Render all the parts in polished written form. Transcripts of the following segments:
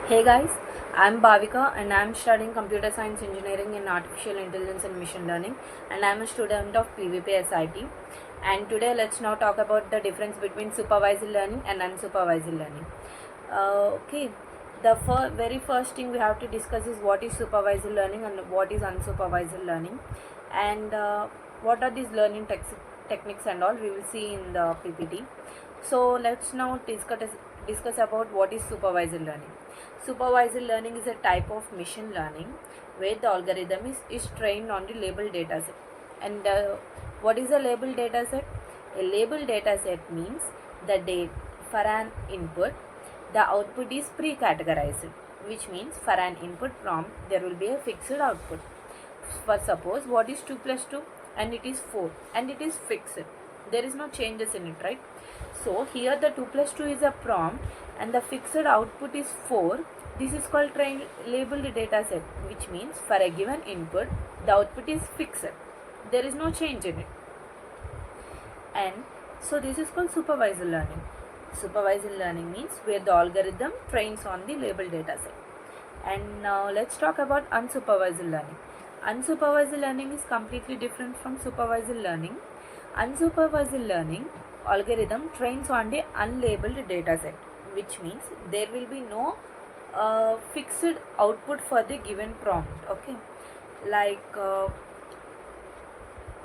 Hey guys, I'm Bhavika and I'm studying computer science engineering in artificial intelligence and machine learning, and I'm a student of PVP SIT. And today let's now talk about the difference between supervised learning and unsupervised learning. Okay, the very first thing we have to discuss is what is supervised learning and what is unsupervised learning, and what are these learning techniques and all we will see in the PPT. So let's now discuss about what is supervised learning. Supervised learning is a type of machine learning where the algorithm is trained on the labeled dataset. And what is a labeled dataset? A labeled dataset means the date for an input, the output is pre-categorized, which means for an input prompt there will be a fixed output. For suppose what is 2 plus 2 and it is 4 and it is fixed. There is no changes in it, right? So here the 2 plus 2 is a prompt and the fixed output is 4. This is called labeled dataset, which means for a given input the output is fixed. There is no change in it. And so this is called supervised learning. Supervised learning means where the algorithm trains on the labeled dataset. And now let's talk about unsupervised learning. Unsupervised learning is completely different from supervised learning. Unsupervised learning algorithm trains on the unlabeled dataset, which means there will be no fixed output for the given prompt. Okay, like the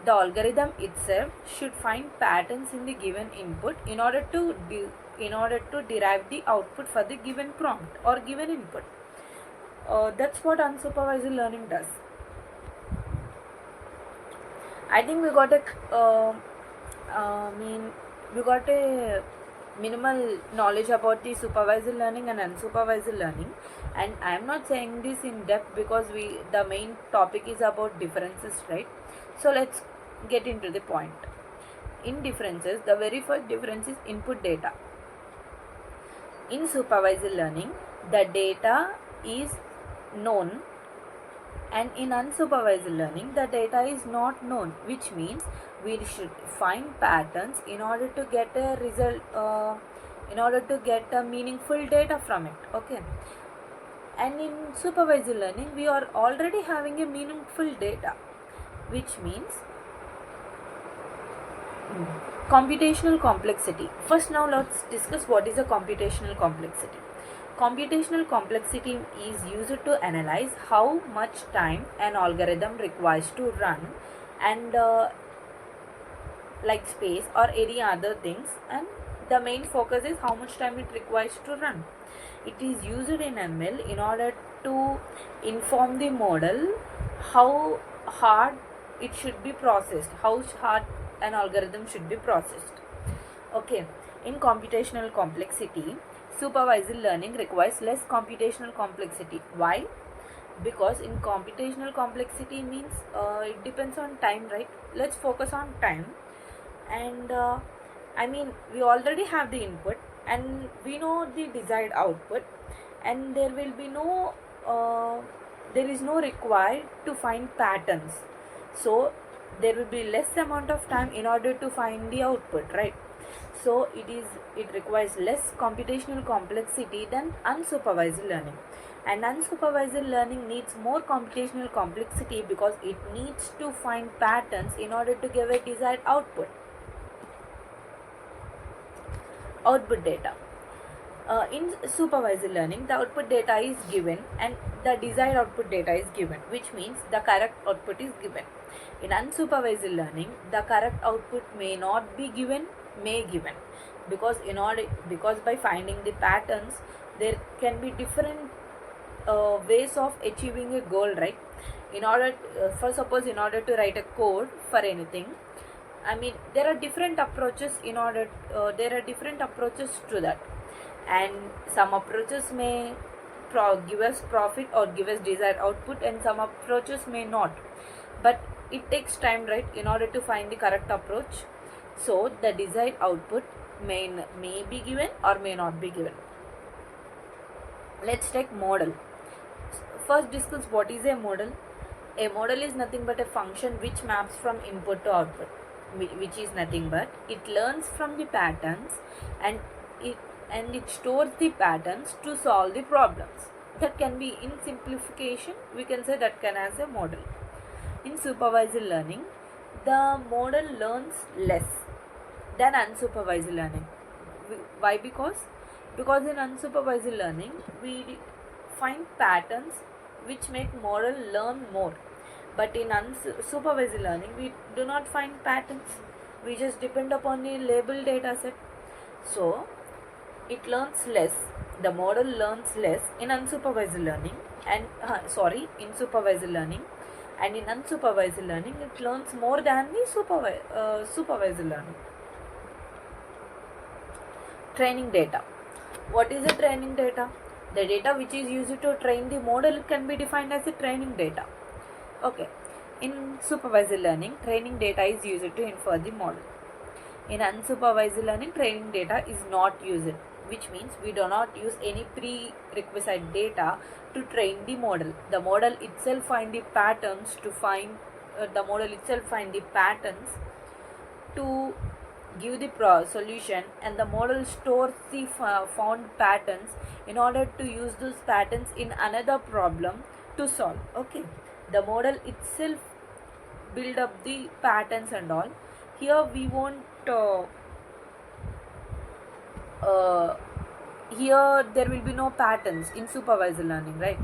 algorithm itself should find patterns in the given input in order to derive the output for the given prompt or given input. That's what unsupervised learning does. I think we got a minimal knowledge about the supervised learning and unsupervised learning, and I am not saying this in depth because the main topic is about differences, right? So let's get into the point. In differences, the very first difference is input data. In supervised learning, the data is known, and in unsupervised learning the data is not known, which means we should find patterns in order to get a result, in order to get a meaningful data from it. Okay, and in supervised learning we are already having a meaningful data, which means computational complexity. First, now let's discuss what is a computational complexity. Computational complexity is used to analyze how much time an algorithm requires to run, and like space or any other things, and the main focus is how much time it requires to run. It is used in ML in order to inform the model how hard it should be processed, how hard an algorithm should be processed. Okay, in computational complexity, supervised learning requires less computational complexity. Why? Because in computational complexity means it depends on time, right? Let's focus on time. And we already have the input and we know the desired output, and there will be no there is no required to find patterns. So there will be less amount of time in order to find the output, right? So it requires less computational complexity than unsupervised learning, and unsupervised learning needs more computational complexity because it needs to find patterns in order to give a desired output data. In supervised learning, the output data is given and the desired output data is given, which means the correct output is given. In unsupervised learning, the correct output may not be given, may given, because by finding the patterns there can be different ways of achieving a goal, right? In order for suppose in order to write a code for anything, there are different approaches there are different approaches to that, and some approaches may give us profit or give us desired output, and some approaches may not, but it takes time, right, in order to find the correct approach. So the desired output may be given or may not be given. Let's take model. First discuss what is a model. A model is nothing but a function which maps from input to output, which is nothing but it learns from the patterns, and and it stores the patterns to solve the problems. That can be, in simplification, we can say that can as a model. In supervised learning, the model learns less than unsupervised learning. Why? Because in unsupervised learning we find patterns which make model learn more, but in unsupervised learning we do not find patterns. We just depend upon the label data set. So it learns less, the model learns less in unsupervised learning and in supervised learning, and in unsupervised learning it learns more than the supervised learning. Training data. What is the training data? The data which is used to train the model can be defined as a training data. Okay. In supervised learning, training data is used to infer the model. In unsupervised learning, training data is not used, which means we do not use any prerequisite data to train the model. The model itself find the patterns to give the solution, and the model stores the found patterns in order to use those patterns in another problem to solve. Okay, the model itself build up the patterns and all. Here we won't here there will be no patterns in supervised learning, right?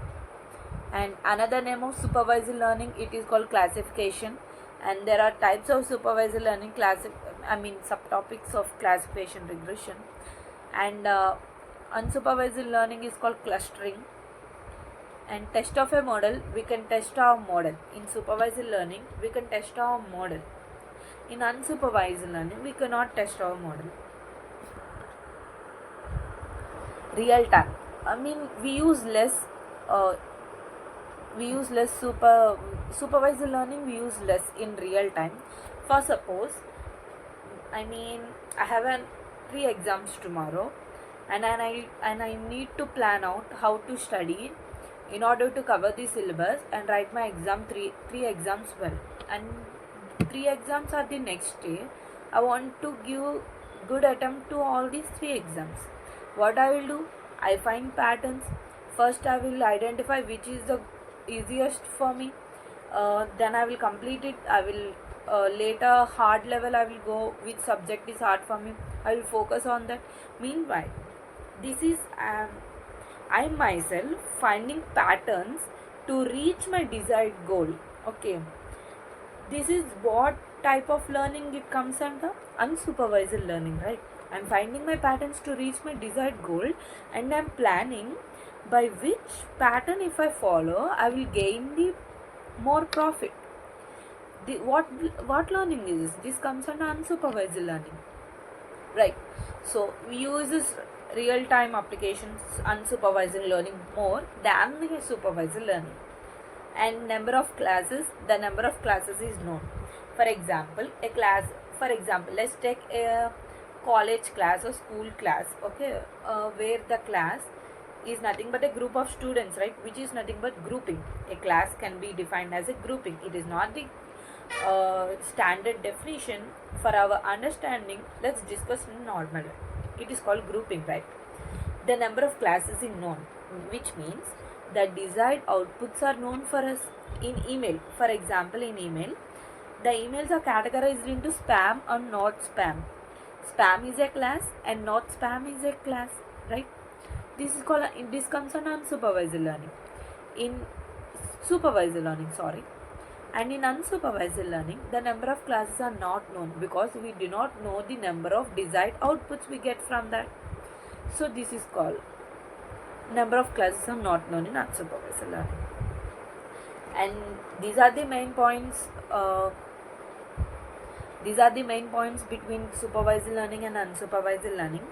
And another name of supervised learning, it is called classification. And there are types of supervised learning, subtopics of classification, regression. And unsupervised learning is called clustering. And test of a model, we can test our model. In supervised learning, we can test our model. In unsupervised learning, we cannot test our model. Real time. We use less supervised learning, we use less in real time. For suppose, I have 3 exams tomorrow, and I need to plan out how to study in order to cover the syllabus and write my three exams well. And 3 exams are the next day. I want to give good attempt to all these 3 exams. What I will do? I find patterns. First I will identify which is the easiest for me. Then I will complete it. I will later hard level I will go which subject is hard for me. I will focus on that. Meanwhile, this is I myself finding patterns to reach my desired goal. Okay, this is what type of learning it comes under? Unsupervised learning, right? I'm finding my patterns to reach my desired goal, and I'm planning by which pattern if I follow I will gain the more profit. What learning is this? This comes under unsupervised learning, right? So we use this real time applications, unsupervised learning more than the supervised learning. And number of classes, the number of classes is known. For example, let's take a college class or school class, okay, where the class is nothing but a group of students, right, which is nothing but grouping. A class can be defined as a grouping. It is not the standard definition. For our understanding, let's discuss in normal. It is called grouping, right? The number of classes is known, which means the desired outputs are known for us. In email, for example, in email, the emails are categorized into spam and not spam. Spam is a class and not spam is a class, right? This comes under unsupervised learning. In supervised learning, and in unsupervised learning, the number of classes are not known because we do not know the number of desired outputs we get from that. So this is called number of classes are not known in unsupervised learning. And these are the main points. Between supervised learning and unsupervised learning.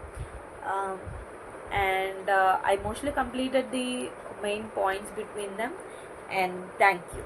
I mostly completed the main points between them. And thank you.